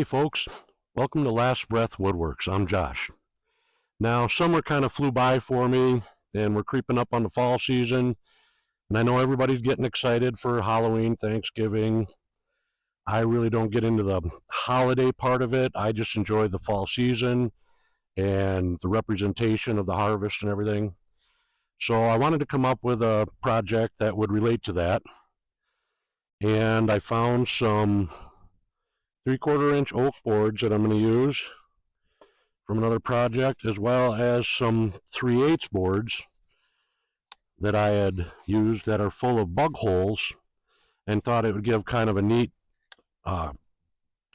Hey folks, welcome to Last Breath Woodworks. I'm Josh. Now, summer kind of flew by for me, and we're creeping up on the fall season, and I know everybody's getting excited for Halloween, Thanksgiving. I really don't get into the holiday part of it. I just enjoy the fall season and the representation of the harvest and everything. So I wanted to come up with a project that would relate to that, and I found some 3/4 inch oak boards that I'm going to use from another project, as well as some 3/8 boards that I had used that are full of bug holes, and thought it would give kind of a neat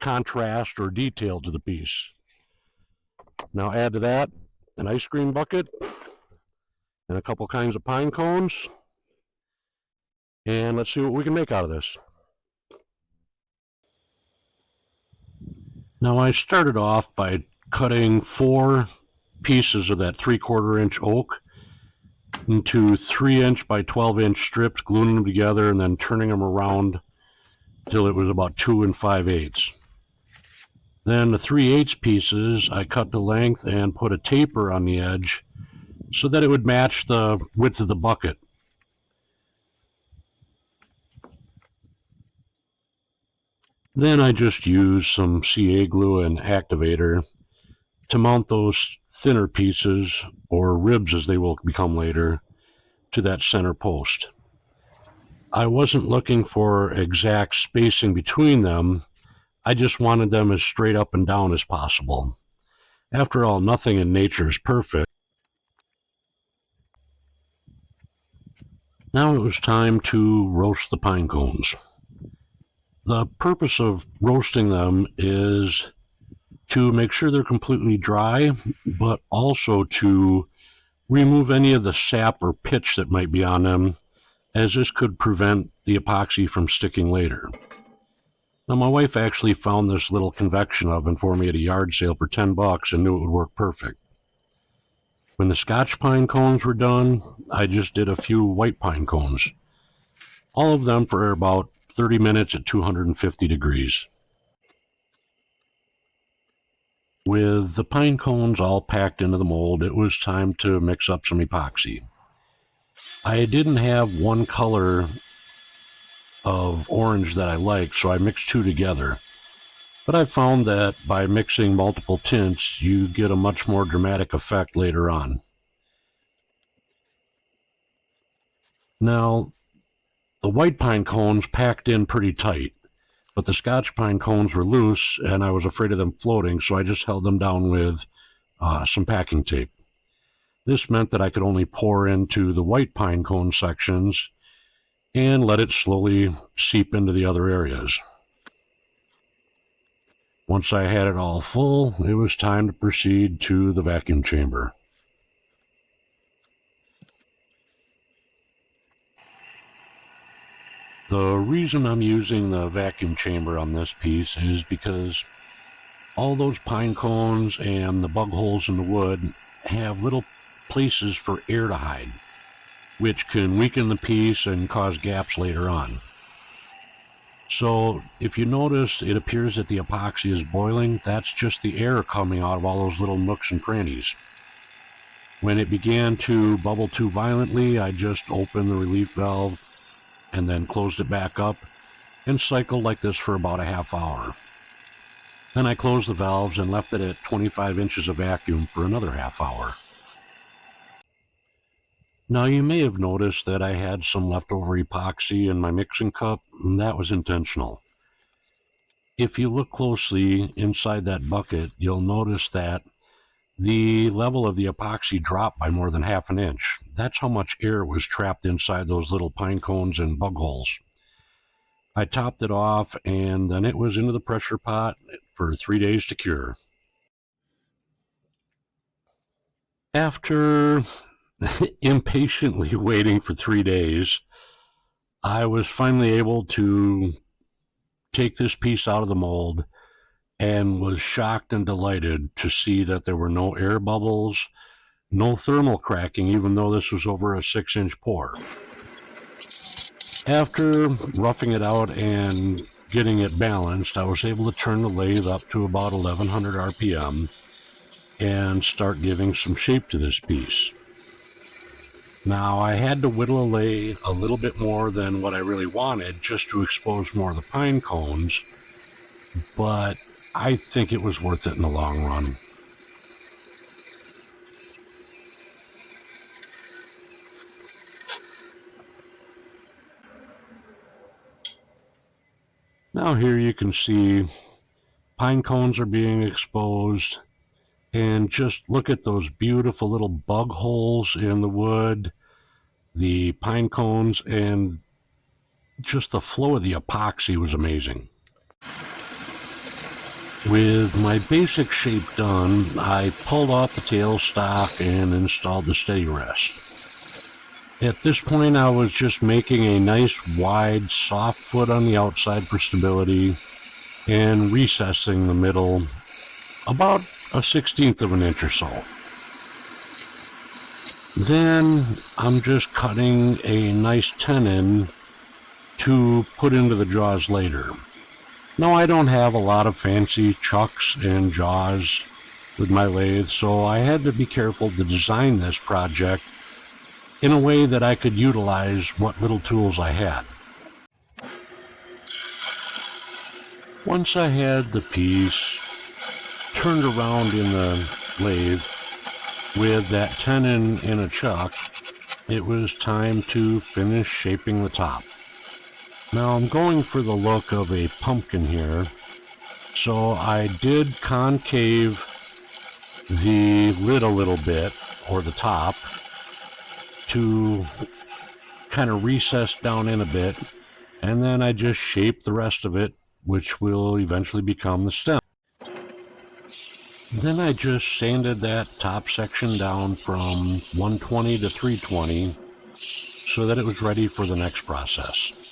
contrast or detail to the piece. Now add to that an ice cream bucket and a couple kinds of pine cones, and let's see what we can make out of this. Now I started off by cutting 4 pieces of that 3/4 inch oak into 3-inch by 12-inch strips, gluing them together and then turning them around till it was about 2 5/8. Then the 3/8 pieces I cut to length and put a taper on the edge so that it would match the width of the bucket. Then I just used some CA glue and activator to mount those thinner pieces, or ribs as they will become later, to that center post. I wasn't looking for exact spacing between them. I just wanted them as straight up and down as possible. After all, nothing in nature is perfect. Now it was time to roast the pine cones. The purpose of roasting them is to make sure they're completely dry, but also to remove any of the sap or pitch that might be on them, as this could prevent the epoxy from sticking later. Now, my wife actually found this little convection oven for me at a yard sale for $10 and knew it would work perfect. When the Scotch pine cones were done, I just did a few white pine cones, all of them for about 30 minutes at 250 degrees. With the pine cones all packed into the mold, it was time to mix up some epoxy. I didn't have one color of orange that I liked, so I mixed 2 together. But I found that by mixing multiple tints, you get a much more dramatic effect later on. Now, the white pine cones packed in pretty tight, but the Scotch pine cones were loose, and I was afraid of them floating, so I just held them down with some packing tape. This meant that I could only pour into the white pine cone sections and let it slowly seep into the other areas. Once I had it all full, it was time to proceed to the vacuum chamber. The reason I'm using the vacuum chamber on this piece is because all those pine cones and the bug holes in the wood have little places for air to hide, which can weaken the piece and cause gaps later on. So if you notice, it appears that the epoxy is boiling. That's just the air coming out of all those little nooks and crannies. When it began to bubble too violently, I just opened the relief valve and then closed it back up and cycled like this for about a half hour. Then I closed the valves and left it at 25 inches of vacuum for another half hour. Now you may have noticed that I had some leftover epoxy in my mixing cup, and that was intentional. If you look closely inside that bucket, you'll notice that the level of the epoxy dropped by more than ½ an inch. That's how much air was trapped inside those little pine cones and bug holes. I topped it off, and then it was into the pressure pot for 3 days to cure. After impatiently waiting for 3 days, I was finally able to take this piece out of the mold and was shocked and delighted to see that there were no air bubbles, no thermal cracking, even though this was over a 6-inch pour. After roughing it out and getting it balanced, I was able to turn the lathe up to about 1100 RPM and start giving some shape to this piece. Now, I had to whittle a lathe a little bit more than what I really wanted just to expose more of the pine cones, but I think it was worth it in the long run. Now here you can see pine cones are being exposed, and just look at those beautiful little bug holes in the wood, the pine cones, and just the flow of the epoxy was amazing. With my basic shape done, I pulled off the tailstock and installed the steady rest. At this point, I was just making a nice wide soft foot on the outside for stability and recessing the middle about 1/16 of an inch or so. Then I'm just cutting a nice tenon to put into the jaws later. Now, I don't have a lot of fancy chucks and jaws with my lathe, so I had to be careful to design this project in a way that I could utilize what little tools I had. Once I had the piece turned around in the lathe with that tenon in a chuck, it was time to finish shaping the top. Now I'm going for the look of a pumpkin here, so I did concave the lid a little bit, or the top, to kind of recess down in a bit, and then I just shaped the rest of it, which will eventually become the stem. Then I just sanded that top section down from 120 to 320 so that it was ready for the next process.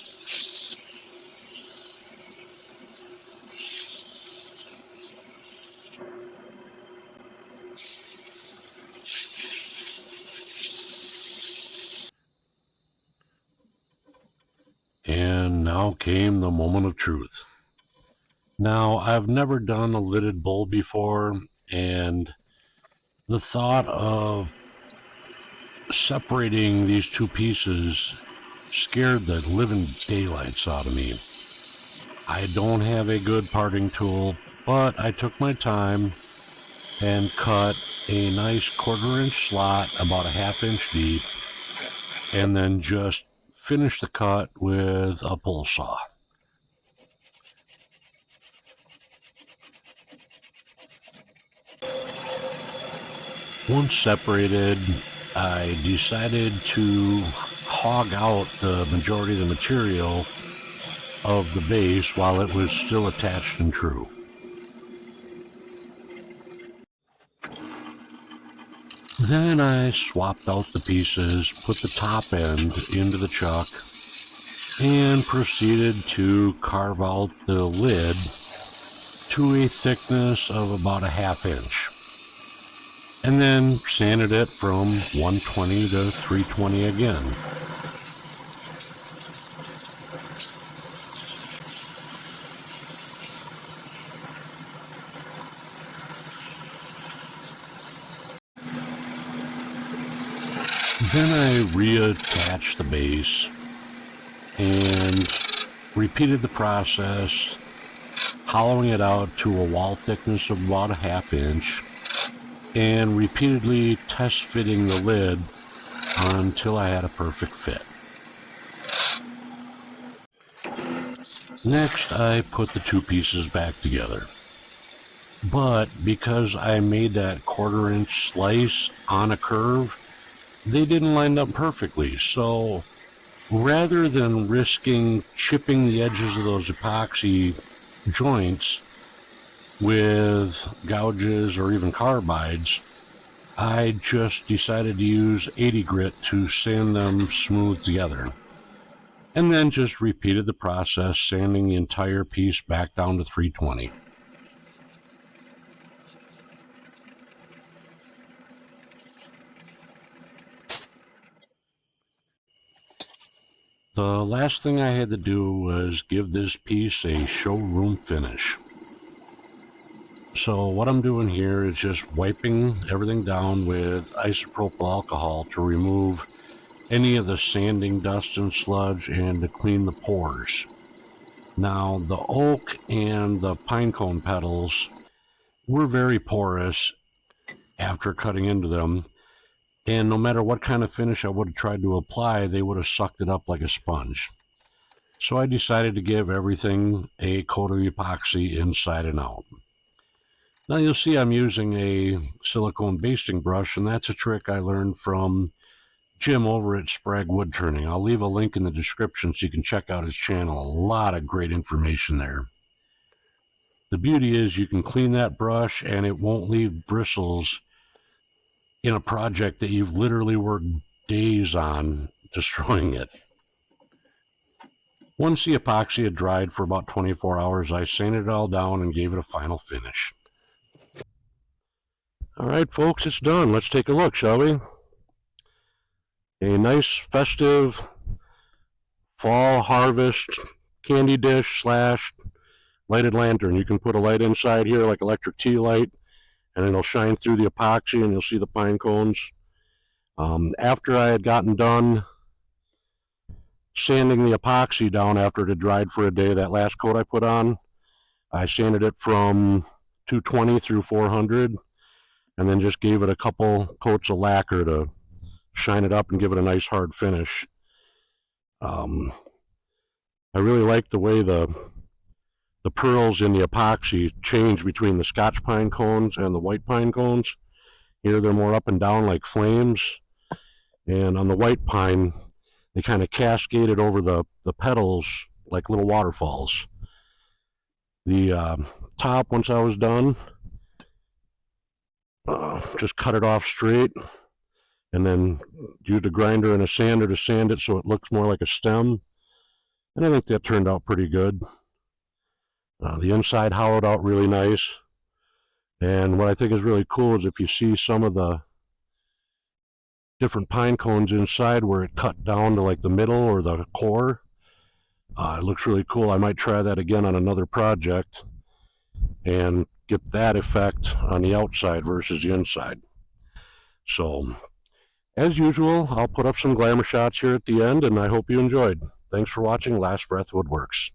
And now came the moment of truth. Now, I've never done a lidded bowl before, and the thought of separating these two pieces scared the living daylights out of me. I don't have a good parting tool, but I took my time and cut a nice 1/4 inch slot about 1/2 inch deep, and then just finished the cut with a pull saw. Once separated, I decided to hog out the majority of the material of the base while it was still attached and true. Then I swapped out the pieces, put the top end into the chuck, and proceeded to carve out the lid to a thickness of about 1/2 inch. And then sanded it from 120 to 320 again. Then I reattached the base and repeated the process, hollowing it out to a wall thickness of about 1/2 inch, and repeatedly test fitting the lid until I had a perfect fit. Next, I put the two pieces back together. But because I made that 1/4 inch slice on a curve, they didn't line up perfectly. So rather than risking chipping the edges of those epoxy joints with gouges or even carbides, I just decided to use 80 grit to sand them smooth together. And then just repeated the process, sanding the entire piece back down to 320. The last thing I had to do was give this piece a showroom finish. So what I'm doing here is just wiping everything down with isopropyl alcohol to remove any of the sanding dust and sludge and to clean the pores. Now the oak and the pine cone petals were very porous after cutting into them, and no matter what kind of finish I would have tried to apply, they would have sucked it up like a sponge. So I decided to give everything a coat of epoxy inside and out. Now you'll see I'm using a silicone basting brush, and that's a trick I learned from Jim over at Sprague Wood Turning. I'll leave a link in the description so you can check out his channel. A lot of great information there. The beauty is you can clean that brush and it won't leave bristles in a project that you've literally worked days on destroying it. Once the epoxy had dried for about 24 hours, I sanded it all down and gave it a final finish. All right, folks, it's done. Let's take a look, shall we? A nice festive fall harvest candy dish / lighted lantern. You can put a light inside here like electric tea light, and it'll shine through the epoxy and you'll see the pine cones. After I had gotten done sanding the epoxy down after it had dried for a day, that last coat I put on, I sanded it from 220 through 400 and then just gave it a couple coats of lacquer to shine it up and give it a nice hard finish. I really like the way the pearls in the epoxy change between the Scotch pine cones and the white pine cones. Here they're more up and down like flames, and on the white pine they kind of cascaded over the petals like little waterfalls. The top, once I was done, just cut it off straight and then used a grinder and a sander to sand it so it looks more like a stem, and I think that turned out pretty good. The inside hollowed out really nice, and what I think is really cool is if you see some of the different pine cones inside where it cut down to like the middle or the core, it looks really cool. I might try that again on another project and get that effect on the outside versus the inside. So as usual, I'll put up some glamour shots here at the end, and I hope you enjoyed. Thanks for watching Last Breath Woodworks.